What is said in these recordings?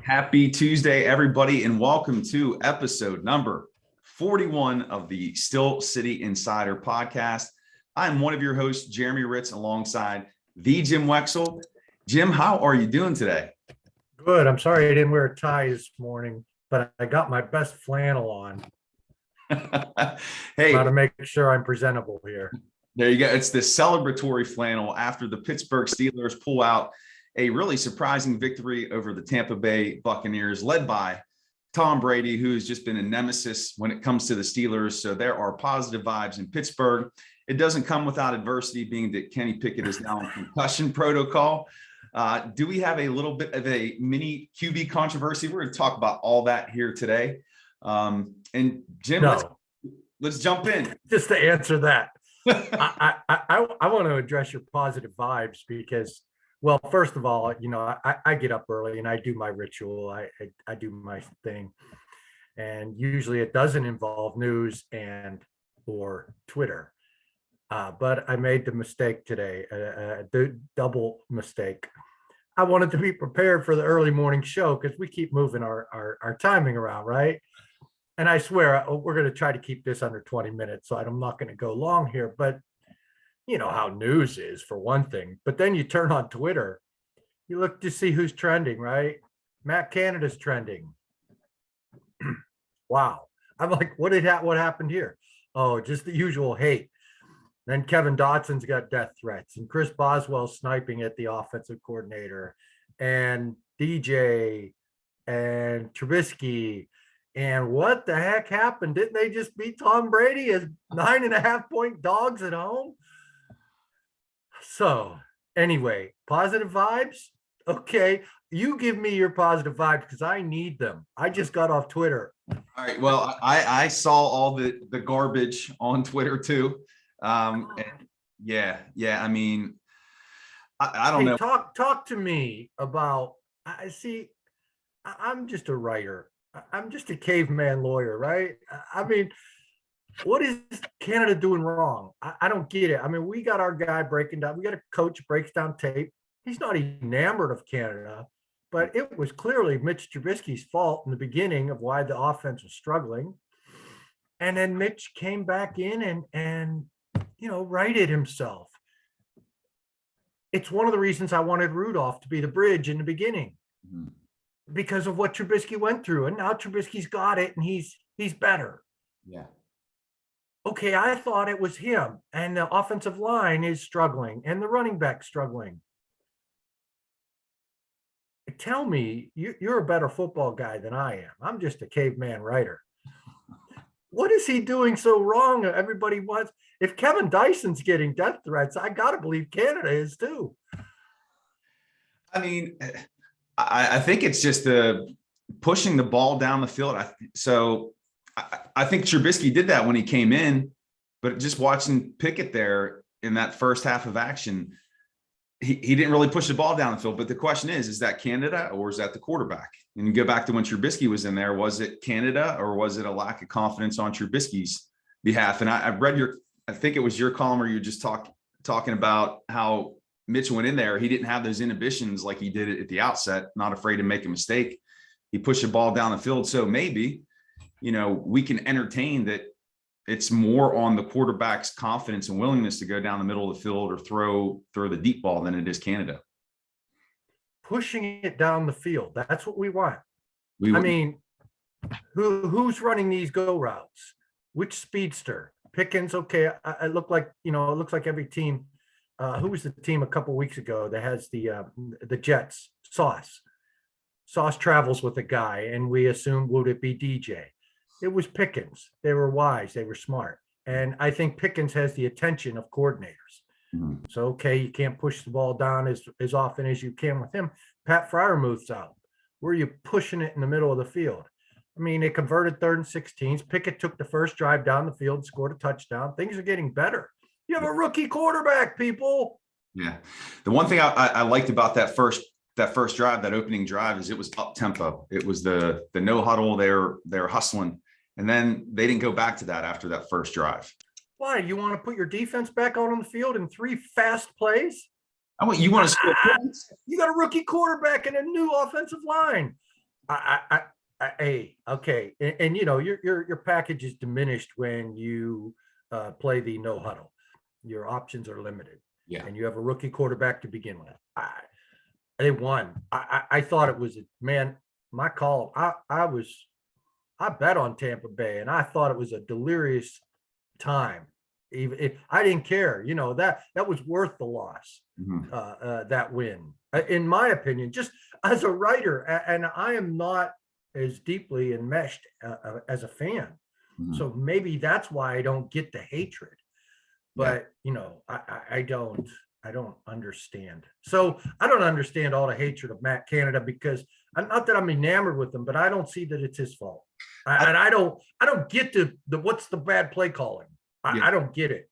Happy Tuesday, everybody, and welcome to episode number 41 of the Still City Insider podcast. I'm one of your hosts, Jeremy Hritz, alongside the Jim Wexell. Jim, how are you doing today? Good. I'm sorry I didn't wear a tie this morning, but I got my best flannel on. Hey, Got to make sure I'm presentable here. There you go. It's the celebratory flannel after the Pittsburgh Steelers pull out a really surprising victory over the Tampa Bay Buccaneers, led by Tom Brady, who's just been a nemesis when it comes to the Steelers. So there are positive vibes in Pittsburgh. It doesn't come without adversity, being that Kenny Pickett is now in concussion protocol. Do we have a little bit of a mini QB controversy? We're going to talk about all that here today. And Jim, let's jump in. Just to answer that, I want to address your positive vibes because, well, first of all, I get up early and I do my ritual. I do my thing, and usually it doesn't involve news or Twitter. But I made the mistake today, the double mistake. I wanted to be prepared for the early morning show because we keep moving our timing around, right? And I swear we're going to try to keep this under 20 minutes, so I'm not going to go long here. But you know how news is, for one thing. But then you turn on Twitter, you look to see who's trending, right? Matt Canada's trending. Wow. I'm like, what happened here? Oh, just the usual hate. Then Kevin Dotson's got death threats, and Chris Boswell's sniping at the offensive coordinator, and DJ and Trubisky. And what the heck happened? Didn't they just beat Tom Brady as 9.5-point dogs at home? So anyway, positive vibes. Okay. You give me your positive vibes because I need them. I just got off Twitter. All right. Well, I saw all the garbage on Twitter too. And yeah. I mean, I don't know. Talk to me about, I'm just a writer. I'm just a caveman lawyer, right? I mean, what is Canada doing wrong? I don't get it. I mean, we got our guy breaking down. We got a coach breaks down tape. He's not enamored of Canada, but it was clearly Mitch Trubisky's fault in the beginning of why the offense was struggling. And then Mitch came back in and righted himself. It's one of the reasons I wanted Rudolph to be the bridge in the beginning. Mm-hmm. Because of what Trubisky went through. And now Trubisky's got it and he's better. Yeah. Okay, I thought it was him. And the offensive line is struggling and the running back struggling. Tell me, you're a better football guy than I am. I'm just a caveman writer. What is he doing so wrong? Everybody wants. If Kevin Dyson's getting death threats, I got to believe Canada is too. I mean, I think it's just pushing the ball down the field. I think Trubisky did that when he came in, but just watching Pickett there in that first half of action, he didn't really push the ball down the field. But the question is that Canada or is that the quarterback? And you go back to when Trubisky was in there, was it Canada or was it a lack of confidence on Trubisky's behalf? And I've read I think it was your column where you just talking about how Mitch went in there. He didn't have those inhibitions like he did at the outset, not afraid to make a mistake. He pushed the ball down the field. So maybe, we can entertain that it's more on the quarterback's confidence and willingness to go down the middle of the field or throw the deep ball than it is Canada. Pushing it down the field. That's what we want. I mean, who's running these go routes? Which speedster? Pickens. Okay. It looks like every team. Who was the team a couple of weeks ago that has the Jets? Sauce travels with a guy, and we assume would it be DJ? It was Pickens. They were wise. They were smart, and I think Pickens has the attention of coordinators. Mm-hmm. So okay, you can't push the ball down as often as you can with him. Pat Freiermuth's out. Where are you pushing it in the middle of the field? I mean, they converted 3rd and 16s. Pickett took the first drive down the field, scored a touchdown. Things are getting better. You have a rookie quarterback, people. Yeah. The one thing I liked about that first drive, that opening drive, is it was up tempo. It was the no huddle. They're hustling. And then they didn't go back to that after that first drive. Why? You want to put your defense back out on the field in 3 fast plays? You want to score points? You got a rookie quarterback and a new offensive line. Hey, okay, and you know your package is diminished when you play the no huddle. Your options are limited, Yeah. and you have a rookie quarterback to begin with. They won. I thought it was man. My call. I bet on Tampa Bay, and I thought it was a delirious time. Even if I didn't care, you know that was worth the loss. Mhm. That win, in my opinion, just as a writer, and I am not as deeply enmeshed as a fan, Mhm. so maybe that's why I don't get the hatred. Yeah. But you know, I don't understand. So I don't understand all the hatred of Matt Canada because not that I'm enamored with him, but I don't see that it's his fault. I, And I don't get the what's the bad play calling. yeah. I don't get it.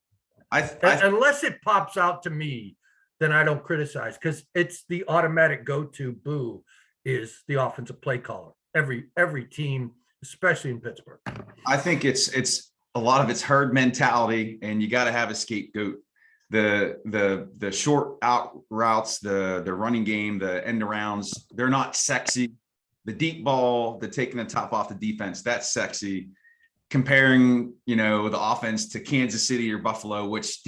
I Unless it pops out to me, then I don't criticize because it's the automatic go-to boo is the offensive play caller. Every team, especially in Pittsburgh. I think it's a lot of it's herd mentality, and you got to have a scapegoat. The short out routes, the running game, the end arounds, they're not sexy. The deep ball, the taking the top off the defense, that's sexy. Comparing, you know, the offense to Kansas City or Buffalo, which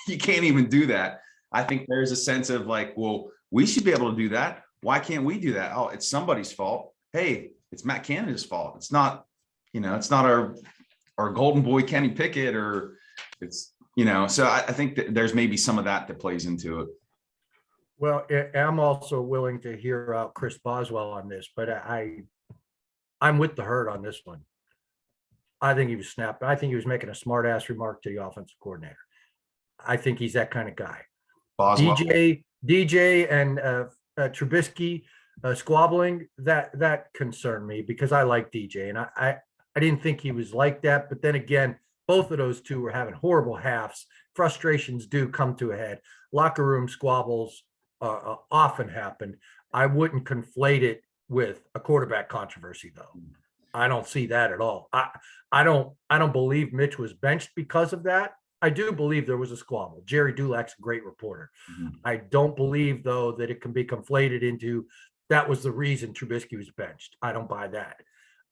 you can't even do that. I think there's a sense of like, well, we should be able to do that. Why can't we do that? Oh, it's somebody's fault. Hey, it's Matt Canada's fault. It's not, you know, it's not our golden boy Kenny Pickett, or it's, you know, so I think that there's maybe some of that plays into it. Well, I'm also willing to hear out Chris Boswell on this, but I'm with the herd on this one. I think he was snapping. I think he was making a smart ass remark to the offensive coordinator. I think he's that kind of guy. Boswell. DJ and Trubisky squabbling, that concerned me because I like DJ and I didn't think he was like that. But then again, both of those two were having horrible halves. Frustrations do come to a head. Locker room squabbles often happen. I wouldn't conflate it with a quarterback controversy, though. I don't see that at all. I don't believe Mitch was benched because of that. I do believe there was a squabble. Jerry Dulack's a great reporter. Mhm. I don't believe, though, that it can be conflated into that was the reason Trubisky was benched. I don't buy that.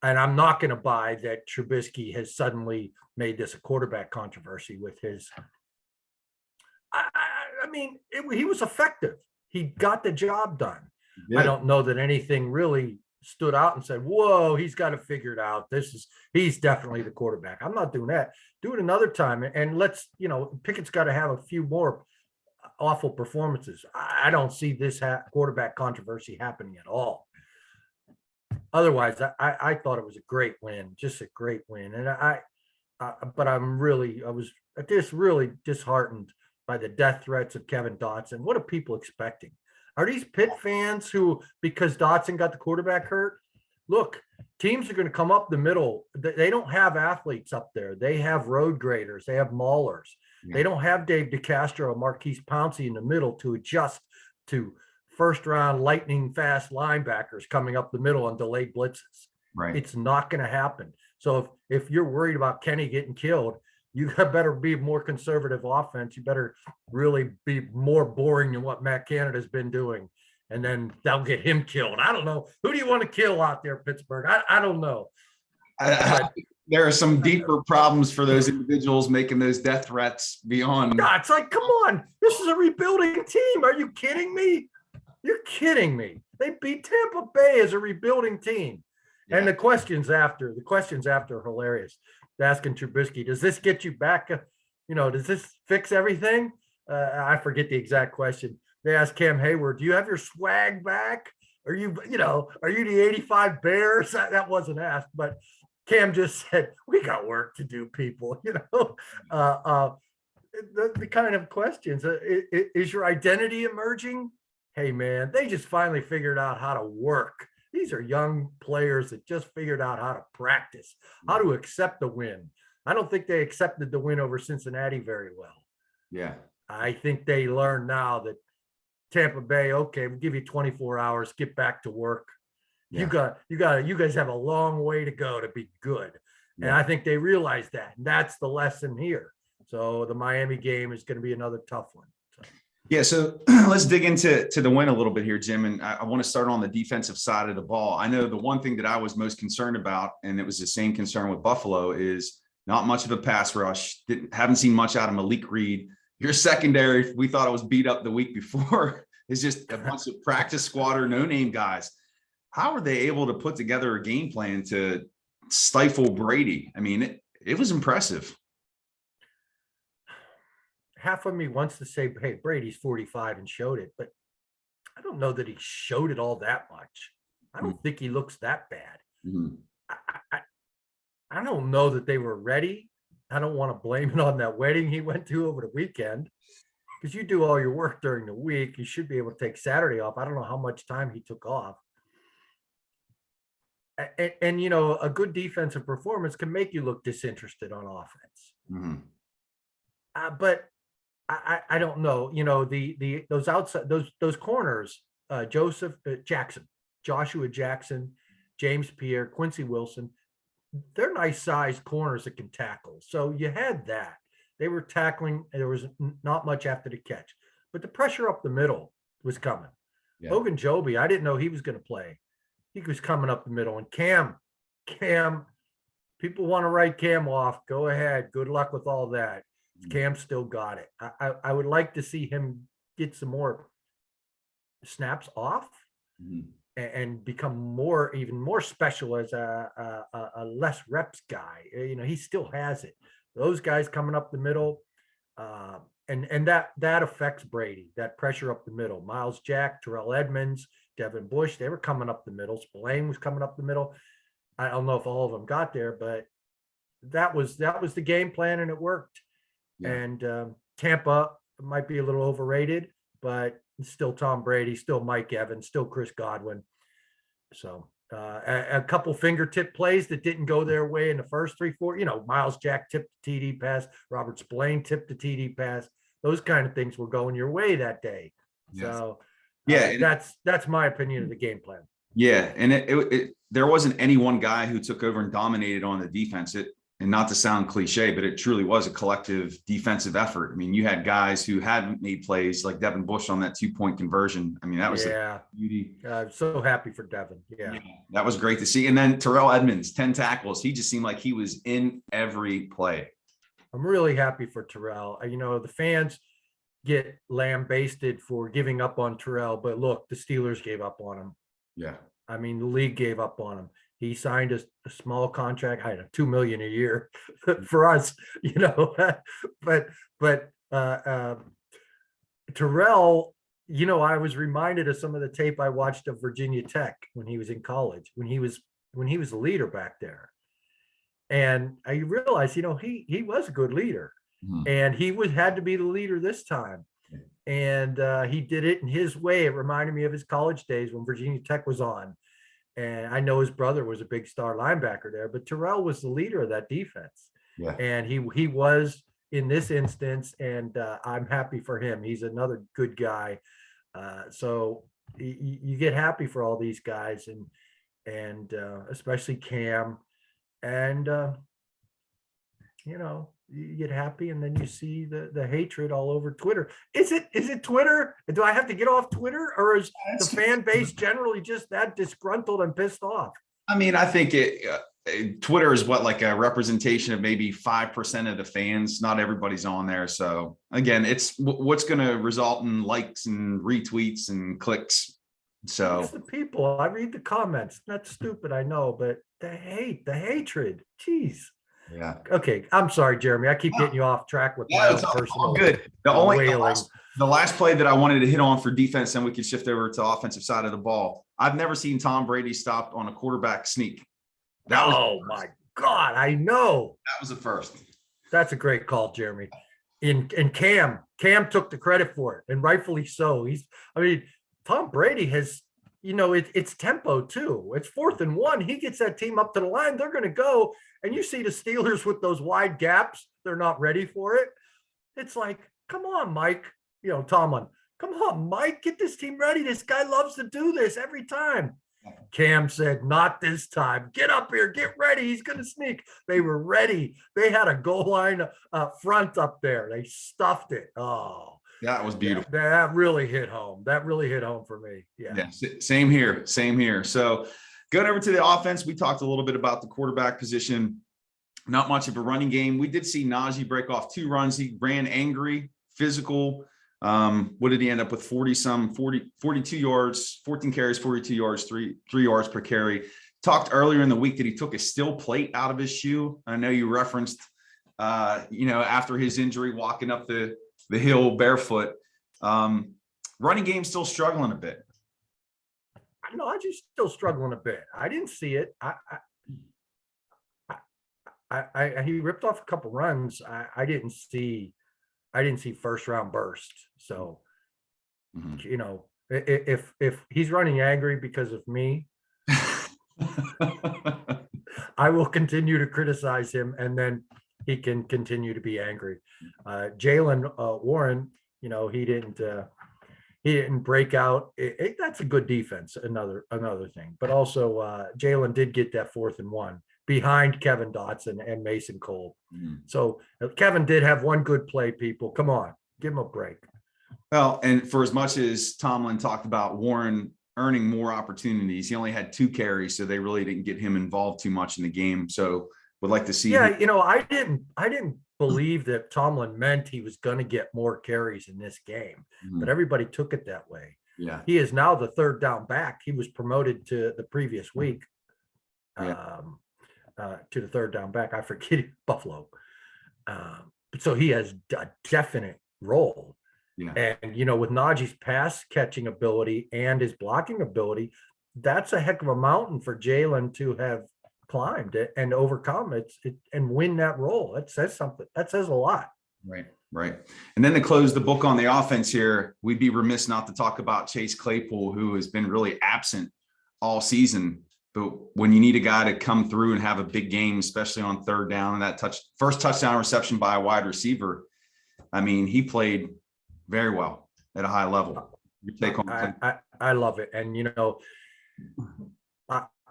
And I'm not going to buy that Trubisky has suddenly made this a quarterback controversy with his. I mean, he was effective. He got the job done. Yeah. I don't know that anything really stood out and said, whoa, he's got to figure it out. He's definitely the quarterback. I'm not doing that. Do it another time. And let's, you know, Pickett's got to have a few more awful performances. I don't see this quarterback controversy happening at all. Otherwise, I thought it was a great win, just a great win. And but I was just really disheartened by the death threats of Kevin Dotson. What are people expecting? Are these Pitt fans who, because Dotson got the quarterback hurt? Look, teams are going to come up the middle. They don't have athletes up there. They have road graders. They have maulers. Yeah. They don't have Dave DeCastro or Marquise Pouncey in the middle to adjust to first round lightning fast linebackers coming up the middle on delayed blitzes. Right. It's not going to happen. So if you're worried about Kenny getting killed, you better be more conservative offense. You better really be more boring than what Matt Canada's been doing. And then they'll get him killed. I don't know. Who do you want to kill out there, Pittsburgh? I don't know. There are some deeper problems for those individuals making those death threats beyond. Yeah, it's like, come on. This is a rebuilding team. Are you kidding me? You're kidding me. They beat Tampa Bay as a rebuilding team. Yeah. And the questions after are hilarious. Asking Trubisky, does this get you back? You know, does this fix everything? I forget the exact question. They asked Cam Hayward, do you have your swag back? Are you the 85 Bears? That wasn't asked, but Cam just said, we got work to do, people. You know, the kind of questions. Is your identity emerging? Hey, man, they just finally figured out how to work. These are young players that just figured out how to practice, how to accept the win. I don't think they accepted the win over Cincinnati very well. Yeah. I think they learned now that Tampa Bay, okay, we'll give you 24 hours, get back to work. Yeah. You guys have a long way to go to be good. Yeah. And I think they realized that. And that's the lesson here. So the Miami game is going to be another tough one. So. Yeah, so let's dig into the win a little bit here, Jim. And I want to start on the defensive side of the ball. I know the one thing that I was most concerned about, and it was the same concern with Buffalo, is not much of a pass rush. Haven't seen much out of Malik Reed. Your secondary, we thought it was beat up the week before, is just a bunch of practice squatter, no-name guys. How were they able to put together a game plan to stifle Brady? I mean, it was impressive. Half of me wants to say, hey, Brady's 45 and showed it, but I don't know that he showed it all that much. I don't think he looks that bad. Mm-hmm. I don't know that they were ready. I don't want to blame it on that wedding he went to over the weekend, because you do all your work during the week. You should be able to take Saturday off. I don't know how much time he took off. And you know, a good defensive performance can make you look disinterested on offense. Mm-hmm. But I don't know. You know, those outside those corners, Joshua Jackson, James Pierre, Quincy Wilson, they're nice sized corners that can tackle. So you had that. They were tackling. There was not much after the catch, but the pressure up the middle was coming. Yeah. Hogan Joby, I didn't know he was going to play. He was coming up the middle. And Cam, people want to write Cam off. Go ahead. Good luck with all that. Cam still got it. I would like to see him get some more snaps off and become even more special as a less reps guy. You know, he still has it. Those guys coming up the middle, and that affects Brady. That pressure up the middle. Miles Jack, Terrell Edmonds, Devin Bush, they were coming up the middle. Spillane was coming up the middle. I don't know if all of them got there, but that was the game plan, and it worked. Yeah. And Tampa might be a little overrated, but still Tom Brady, still Mike Evans, still Chris Godwin. So a couple fingertip plays that didn't go their way in the first 3-4. You know, Miles Jack tipped the TD pass, Robert Spillane tipped the TD pass. Those kind of things were going your way that day. Yes. So that's my opinion of the game plan. Yeah, and there wasn't any one guy who took over and dominated on the defense. And not to sound cliche, but it truly was a collective defensive effort. I mean, you had guys who hadn't made plays, like Devin Bush on that 2-point conversion. I mean, that was the beauty. I'm so happy for Devin. Yeah, that was great to see. And then Terrell Edmonds, 10 tackles. He just seemed like he was in every play. I'm really happy for Terrell. You know, the fans get lambasted for giving up on Terrell, but look, the Steelers gave up on him. Yeah. I mean, the league gave up on him. He signed a small contract, I don't know, $2 million a year for us, you know. but Terrell, you know, I was reminded of some of the tape I watched of Virginia Tech when he was in college, when he was a leader back there, and I realized, you know, he was a good leader, and he had to be the leader this time, and he did it in his way. It reminded me of his college days when Virginia Tech was on. And I know his brother was a big star linebacker there, but Terrell was the leader of that defense. Yeah. And he was in this instance, and I'm happy for him. He's another good guy. So you get happy for all these guys, and especially Cam, and you know, you get happy, and then you see the hatred all over Twitter. Is it Twitter? Do I have to get off Twitter, or is the fan base generally just that disgruntled and pissed off? I mean, I think Twitter is like a representation of maybe 5% of the fans. Not everybody's on there. So again, it's what's going to result in likes and retweets and clicks. So it's the people. I read the comments. That's stupid, I know, but the hatred. Jeez. Yeah. Okay. I'm sorry, Jeremy. I keep getting you off track with my own personal. Good. The last play that I wanted to hit on for defense, and we could shift over to offensive side of the ball. I've never seen Tom Brady stopped on a quarterback sneak. My God, I know. That was the first. That's a great call, Jeremy. And Cam took the credit for it, and rightfully so. Tom Brady has, you know, it's tempo too. It's 4th and 1. He gets that team up to the line. They're going to go. And you see the Steelers with those wide gaps. They're not ready for it. It's like, come on, Mike. You know, Tomlin. Come on, Mike. Get this team ready. This guy loves to do this every time. Cam said, not this time. Get up here. Get ready. He's going to sneak. They were ready. They had a goal line front up there. They stuffed it. Oh, That was beautiful. That really hit home. That really hit home for me. Yeah. Same here. Same here. So going over to the offense, we talked a little bit about the quarterback position. Not much of a running game. We did see Najee break off 2 runs. He ran angry, physical. What did he end up with? 42 yards, 14 carries, 42 yards, 3 yards per carry. Talked earlier in the week that he took a steel plate out of his shoe. I know you referenced, after his injury, walking up the hill barefoot. Running game still struggling a bit. No, I just still struggling a bit. I didn't see it. He ripped off a couple runs. I didn't see first round burst. So, if he's running angry because of me, I will continue to criticize him, and then he can continue to be angry. Jaylen Warren, he didn't break out. That's a good defense. Another thing, but also Jaylen did get that 4th and 1 behind Kevin Dotson and Mason Cole. So Kevin did have one good play. People, come on, give him a break. Well, and for as much as Tomlin talked about Warren earning more opportunities, he only had 2 carries, so they really didn't get him involved too much in the game. So would like to see. Yeah, I didn't believe that Tomlin meant he was going to get more carries in this game, but everybody took it that way. Yeah, he is now the 3rd down back. He was promoted to the previous week. To the 3rd down back. I forget Buffalo. So he has a definite role. Yeah. And, with Najee's pass catching ability and his blocking ability, that's a heck of a mountain for Jaylen to have climbed it and overcome it and win that role. That says something. That says a lot. Right. And then to close the book on the offense here, we'd be remiss not to talk about Chase Claypool, who has been really absent all season. But when you need a guy to come through and have a big game, especially on 3rd down, and that first touchdown reception by a wide receiver, I mean, he played very well at a high level. Your take on I love it. And,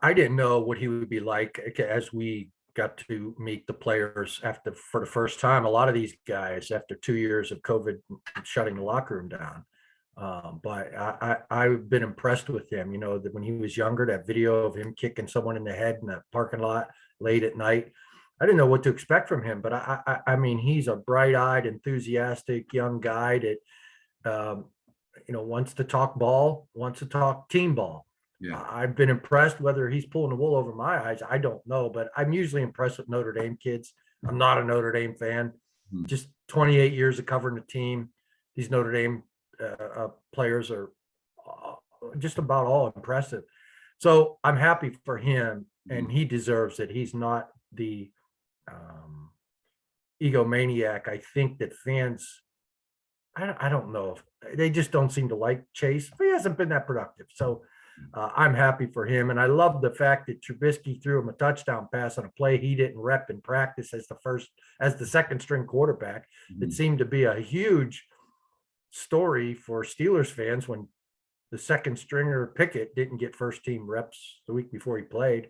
I didn't know what he would be like as we got to meet the players for the first time. A lot of these guys, after 2 years of COVID shutting the locker room down. But I've been impressed with him. That when he was younger, that video of him kicking someone in the head in the parking lot late at night, I didn't know what to expect from him. But I mean, he's a bright-eyed, enthusiastic young guy that wants to talk ball, wants to talk team ball. Yeah. I've been impressed. Whether he's pulling the wool over my eyes, I don't know. But I'm usually impressed with Notre Dame kids. I'm not a Notre Dame fan. Just 28 years of covering the team. These Notre Dame players are just about all impressive. So I'm happy for him, and he deserves it. He's not the egomaniac. I think that fans, I don't know, if they just don't seem to like Chase. He hasn't been that productive. So I'm happy for him. And I love the fact that Trubisky threw him a touchdown pass on a play he didn't rep in practice as the 2nd string quarterback. It seemed to be a huge story for Steelers fans when the 2nd stringer Pickett didn't get first team reps the week before he played.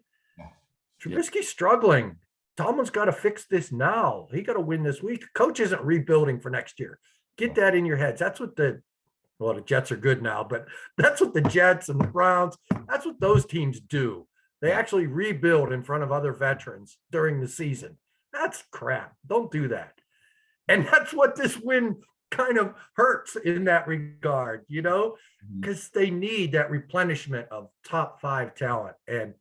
Trubisky's struggling. Tomlin's got to fix this now. He got to win this week. Coach isn't rebuilding for next year. Get that in your heads. That's what the Jets are good now, but that's what the Jets and the Browns, that's what those teams do. They actually rebuild in front of other veterans during the season. That's crap. Don't do that. And that's what this win kind of hurts in that regard, because they need that replenishment of top 5 talent, and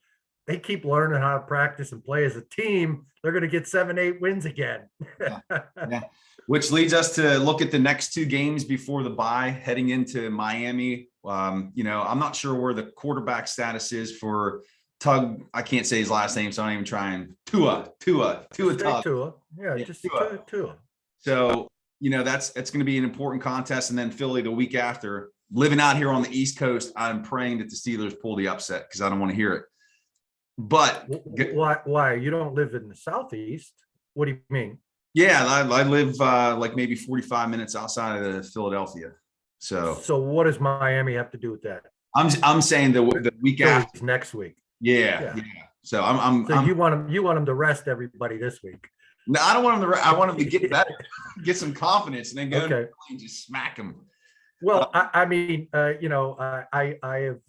they keep learning how to practice and play as a team. They're going to get 7-8 wins again. Yeah. Which leads us to look at the next 2 games before the bye, heading into Miami. I'm not sure where the quarterback status is for Tug. I can't say his last name, so I'm not even trying. Tua Tug. Tua. Yeah, just Tua. So, that's going to be an important contest. And then Philly the week after. Living out here on the East Coast, I'm praying that the Steelers pull the upset because I don't want to hear it. But why? You don't live in the Southeast. What do you mean? Yeah, I live like maybe 45 minutes outside of Philadelphia. So what does Miami have to do with that? I'm saying the week after next week. Yeah. So you want them to rest everybody this week. No, I don't want him to. I want him to get better, get some confidence, and then go Okay. and just smack him. Well, I mean, I have,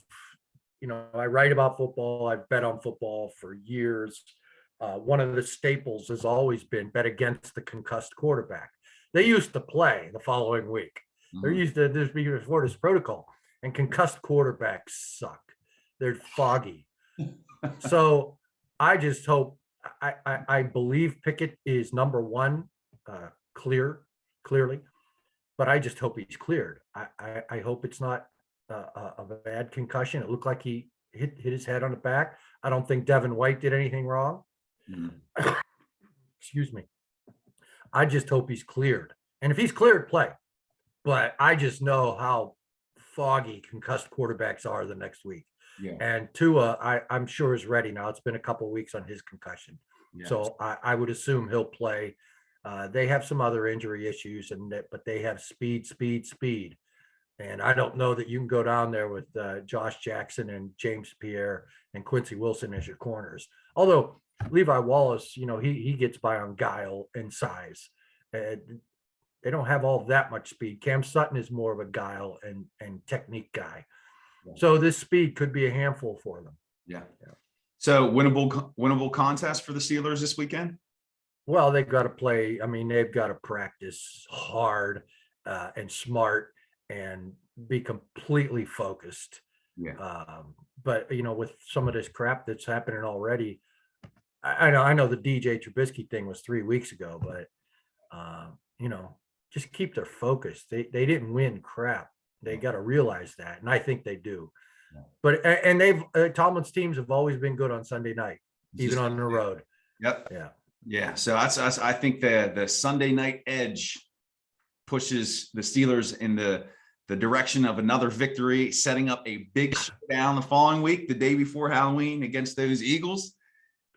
I write about football. I've bet on football for years. One of the staples has always been bet against the concussed quarterback. They used to play the following week. They're used to this before this protocol, and concussed quarterbacks suck. They're foggy. So I just hope. I believe Pickett is number one, clearly, but I just hope he's cleared. I hope it's not a bad concussion. It looked like he hit his head on the back. I don't think Devin White did anything wrong. Excuse me. I just hope he's cleared. And if he's cleared, play. But I just know how foggy concussed quarterbacks are the next week. Yeah. And Tua, I'm sure is ready now. It's been a couple of weeks on his concussion. Yeah. So I would assume he'll play. They have some other injury issues, but they have speed. And I don't know that you can go down there with Josh Jackson and James Pierre and Quincy Wilson as your corners. Although Levi Wallace, he gets by on guile and size. They don't have all that much speed. Cam Sutton is more of a guile and technique guy. Yeah. So this speed could be a handful for them. Yeah. So winnable contest for the Steelers this weekend? Well, they've got to play. I mean, they've got to practice hard and smart and be completely focused. Yeah. But with some of this crap that's happening already, I know the DJ Trubisky thing was 3 weeks ago, but just keep their focus. They didn't win crap. They got to realize that, and I think they do. Yeah. But they've Tomlin's teams have always been good on Sunday night, even on the road. Yep. Yeah. Yeah. So I think the Sunday night edge pushes the Steelers in the direction of another victory, setting up a big showdown the following week, the day before Halloween, against those Eagles.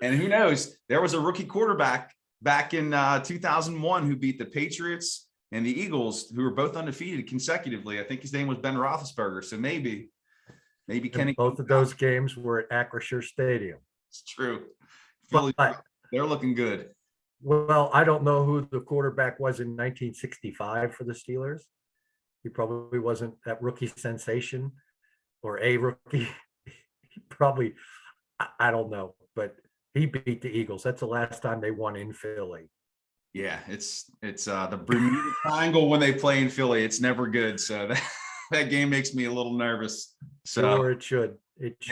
And who knows? There was a rookie quarterback back in 2001 who beat the Patriots and the Eagles, who were both undefeated consecutively. I think his name was Ben Roethlisberger. So maybe Kenny. Both of those games were at Acrisure Stadium. It's true. Philly, they're looking good. Well, I don't know who the quarterback was in 1965 for the Steelers. He probably wasn't that rookie sensation or a rookie. He probably, I don't know, but he beat the Eagles. That's the last time they won in Philly. Yeah, it's the Bermuda Triangle when they play in Philly. It's never good. So that game makes me a little nervous. So sure, it should.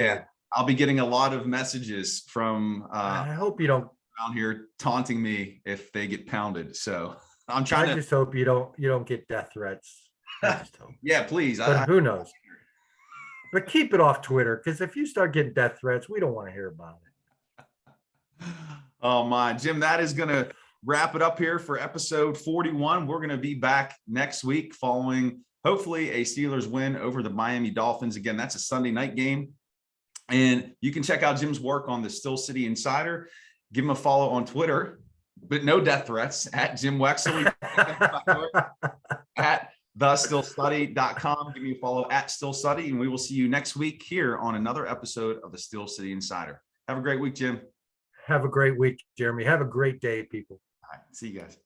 Yeah, I'll be getting a lot of messages from I hope you don't around here taunting me if they get pounded. So I just hope you don't get death threats. I just hope. Yeah, please. But who knows? But keep it off Twitter, because if you start getting death threats, we don't want to hear about it. Oh my, Jim, that is gonna wrap it up here for episode 41. We're gonna be back next week following hopefully a Steelers win over the Miami Dolphins. Again, that's a Sunday night game. And you can check out Jim's work on the Still City Insider. Give him a follow on Twitter, but no death threats, at Jim Wexell. At thestillstudy.com. Give me a follow at Still Study, and we will see you next week here on another episode of the Still City Insider. Have a great week, Jim. Have a great week, Jeremy. Have a great day, people. All right. See you guys.